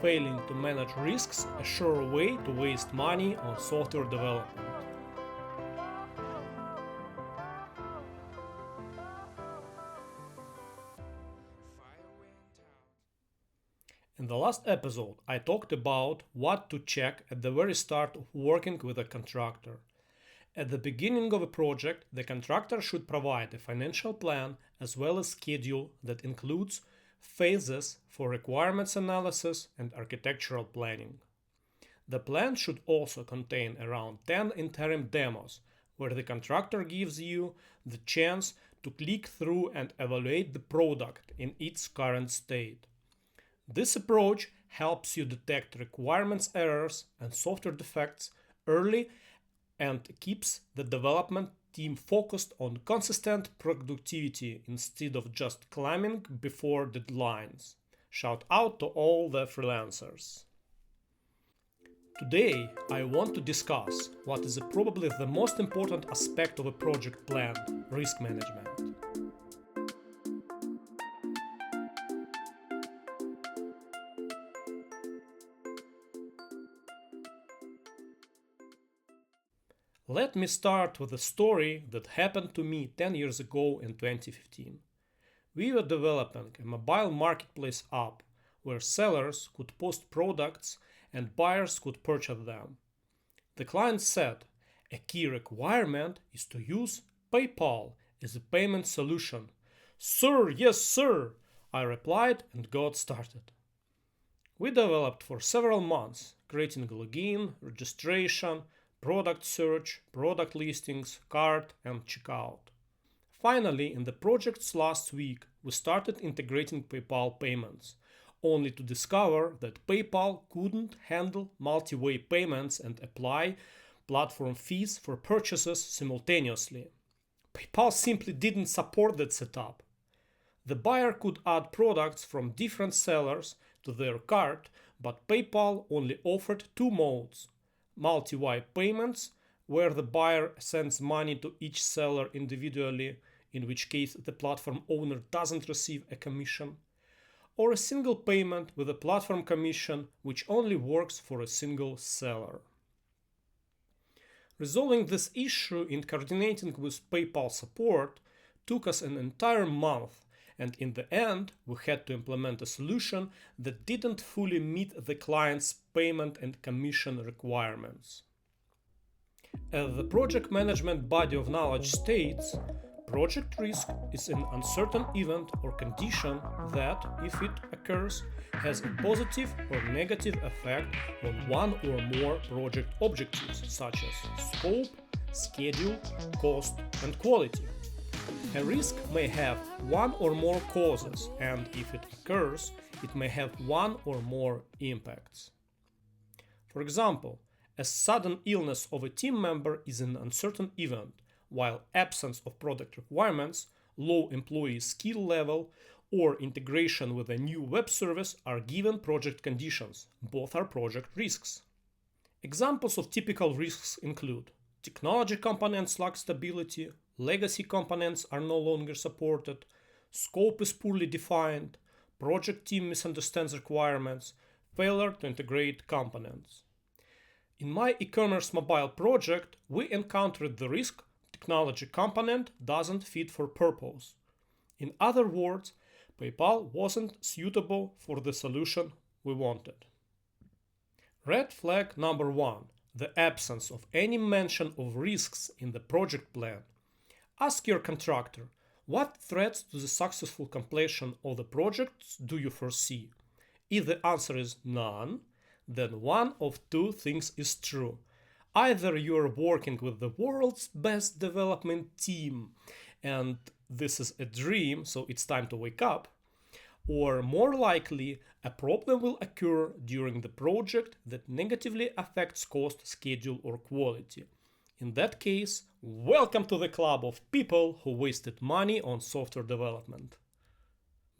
failing to manage risks a sure way to waste money on software development. In the last episode, I talked about what to check at the very start of working with a contractor. At the beginning of a project, the contractor should provide a financial plan as well as schedule that includes phases for requirements analysis and architectural planning. The plan should also contain around 10 interim demos where the contractor gives you the chance to click through and evaluate the product in its current state. This approach helps you detect requirements errors and software defects early and keeps the development team focused on consistent productivity instead of just climbing before deadlines. Shout out to all the freelancers. Today, I want to discuss what is probably the most important aspect of a project plan: risk management. Let me start with a story that happened to me 10 years ago in 2015. We were developing a mobile marketplace app where sellers could post products and buyers could purchase them. The client said a key requirement is to use PayPal as a payment solution. Sir, yes, sir, I replied and got started. We developed for several months, creating login, registration, product search, product listings, cart, and checkout. Finally, in the project's last week, we started integrating PayPal payments, only to discover that PayPal couldn't handle multi-way payments and apply platform fees for purchases simultaneously. PayPal simply didn't support that setup. The buyer could add products from different sellers to their cart, but PayPal only offered two modes: multi-way payments, where the buyer sends money to each seller individually, in which case the platform owner doesn't receive a commission, or a single payment with a platform commission which only works for a single seller. Resolving this issue and coordinating with PayPal support took us an entire month, and in the end we had to implement a solution that didn't fully meet the client's payment and commission requirements. As the project management body of knowledge states, project risk is an uncertain event or condition that, if it occurs, has a positive or negative effect on one or more project objectives such as scope, schedule, cost, and quality. A risk may have one or more causes, and if it occurs, it may have one or more impacts. For example, a sudden illness of a team member is an uncertain event, while absence of product requirements, low employee skill level, or integration with a new web service are given project conditions. Both are project risks. Examples of typical risks include technology components lack stability, legacy components are no longer supported, scope is poorly defined, project team misunderstands requirements, failure to integrate components. In my e-commerce mobile project, we encountered the risk technology component doesn't fit for purpose. In other words, PayPal wasn't suitable for the solution we wanted. Red flag number 1: the absence of any mention of risks in the project plan. Ask your contractor, what threats to the successful completion of the project do you foresee? If the answer is none, then one of two things is true. Either you are working with the world's best development team and this is a dream, so it's time to wake up, or more likely, a problem will occur during the project that negatively affects cost, schedule, or quality. In that case, welcome to the club of people who wasted money on software development.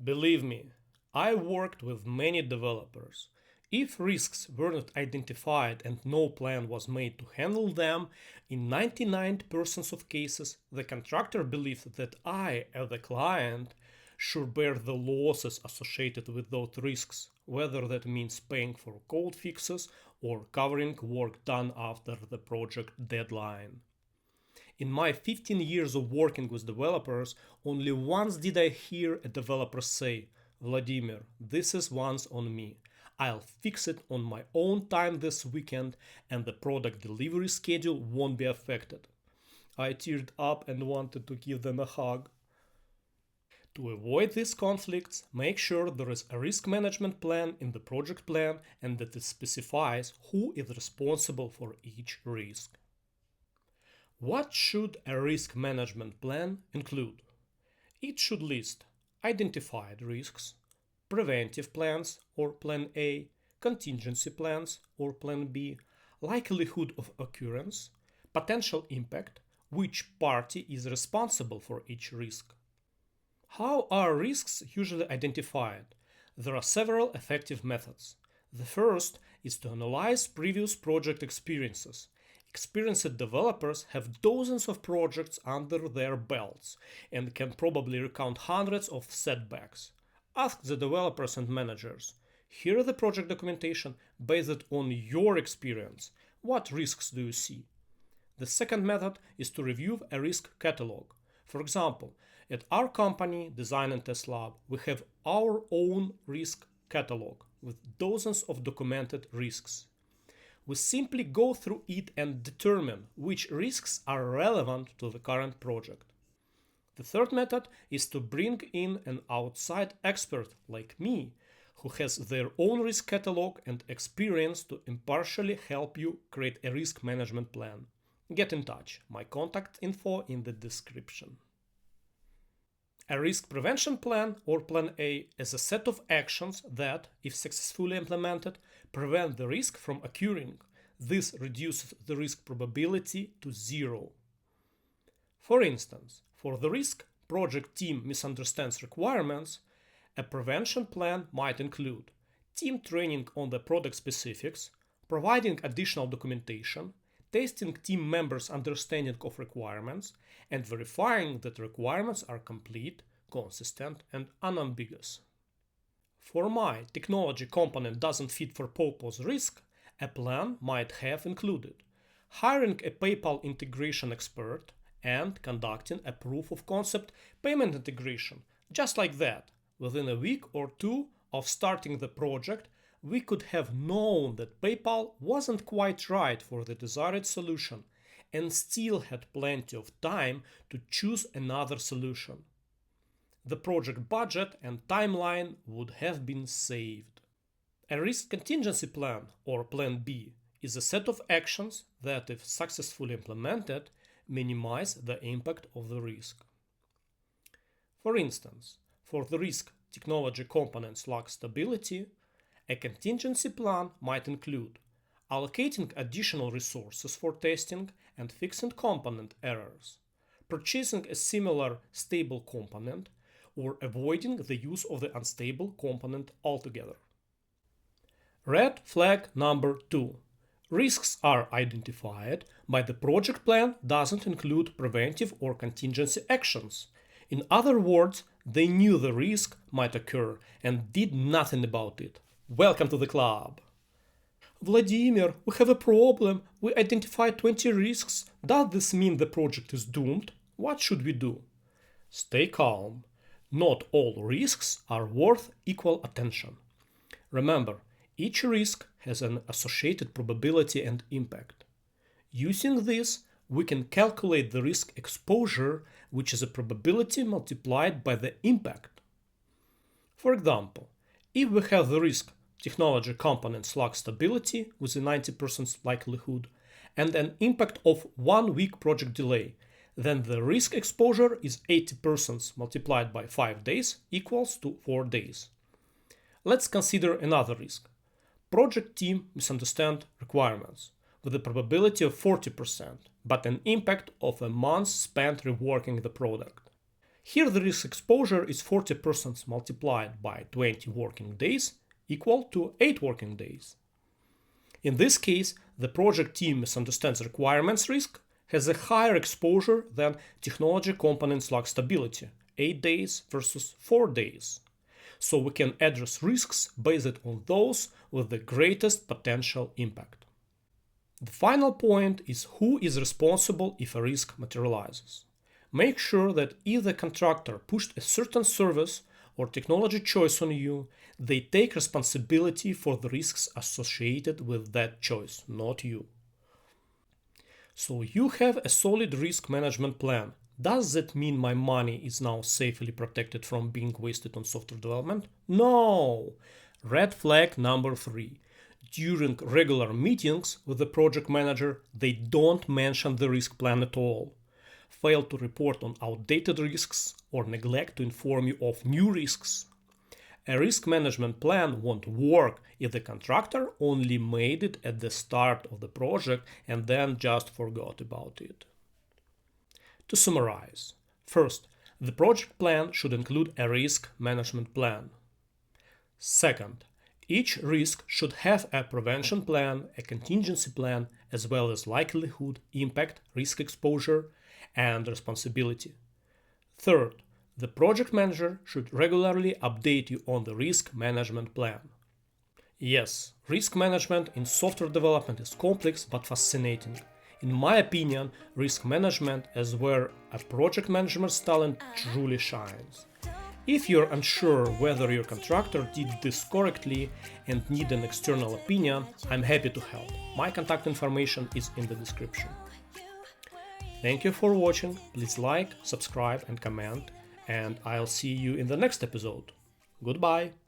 Believe me, I worked with many developers. If risks were not identified and no plan was made to handle them, in 99% of cases, the contractor believed that I, as the client, should bear the losses associated with those risks, whether that means paying for code fixes or covering work done after the project deadline. In my 15 years of working with developers, only once did I hear a developer say, "Vladimir, this is once on me. I'll fix it on my own time this weekend and the product delivery schedule won't be affected." I teared up and wanted to give them a hug. To avoid these conflicts, make sure there is a risk management plan in the project plan and that it specifies who is responsible for each risk. What should a risk management plan include? It should list identified risks, preventive plans or Plan A, contingency plans or Plan B, likelihood of occurrence, potential impact, which party is responsible for each risk. How are risks usually identified? There are several effective methods. The first is to analyze previous project experiences. Experienced developers have dozens of projects under their belts and can probably recount hundreds of setbacks. Ask the developers and managers. Here is the project documentation based on your experience. What risks do you see? The second method is to review a risk catalog. For example, at our company, Design and Test Lab, we have our own risk catalog with dozens of documented risks. We simply go through it and determine which risks are relevant to the current project. The third method is to bring in an outside expert like me, who has their own risk catalog and experience to impartially help you create a risk management plan. Get in touch. My contact info in the description. A risk prevention plan, or Plan A, is a set of actions that, if successfully implemented, prevent the risk from occurring. This reduces the risk probability to zero. For instance, for the risk project team misunderstands requirements, a prevention plan might include team training on the product specifics, providing additional documentation, testing team members' understanding of requirements, and verifying that requirements are complete, consistent, and unambiguous. For my technology component doesn't fit for purpose risk, a plan might have included hiring a PayPal integration expert and conducting a proof of concept payment integration. Just like that, within a week or two of starting the project, we could have known that PayPal wasn't quite right for the desired solution and still had plenty of time to choose another solution. The project budget and timeline would have been saved. A risk contingency plan, or Plan B, is a set of actions that, if successfully implemented, minimize the impact of the risk. For instance, for the risk technology components lack stability, a contingency plan might include allocating additional resources for testing and fixing component errors, purchasing a similar stable component, or avoiding the use of the unstable component altogether. Red flag number 2. Risks are identified, but the project plan doesn't include preventive or contingency actions. In other words, they knew the risk might occur and did nothing about it. Welcome to the club. Vladimir, we have a problem. We identified 20 risks. Does this mean the project is doomed? What should we do? Stay calm. Not all risks are worth equal attention. Remember, each risk has an associated probability and impact. Using this, we can calculate the risk exposure, which is a probability multiplied by the impact. For example, if we have the risk technology components lack stability with a 90% likelihood and an impact of 1 week project delay, then the risk exposure is 80% multiplied by 5 days equals to 4 days. Let's consider another risk. Project team misunderstand requirements with a probability of 40%, but an impact of a month spent reworking the product. Here the risk exposure is 40% multiplied by 20 working days equal to 8 working days. In this case, the project team misunderstands requirements risk has a higher exposure than technology components lack stability, 8 days versus 4 days. so we can address risks based on those with the greatest potential impact. The final point is who is responsible if a risk materializes. Make sure that if the contractor pushed a certain service or technology choice on you, they take responsibility for the risks associated with that choice, not you. So you have a solid risk management plan. Does that mean my money is now safely protected from being wasted on software development? No! Red flag number 3. During regular meetings with the project manager, they don't mention the risk plan at all. Fail to report on outdated risks or neglect to inform you of new risks. A risk management plan won't work if the contractor only made it at the start of the project and then just forgot about it. To summarize, first, the project plan should include a risk management plan. Second, each risk should have a prevention plan, a contingency plan, as well as likelihood, impact, risk exposure, and responsibility. Third, the project manager should regularly update you on the risk management plan. Yes, risk management in software development is complex but fascinating. In my opinion, risk management is where a project manager's talent truly shines. If you're unsure whether your contractor did this correctly and need an external opinion, I'm happy to help. My contact information is in the description. Thank you for watching. Please like, subscribe and comment, and I'll see you in the next episode. Goodbye.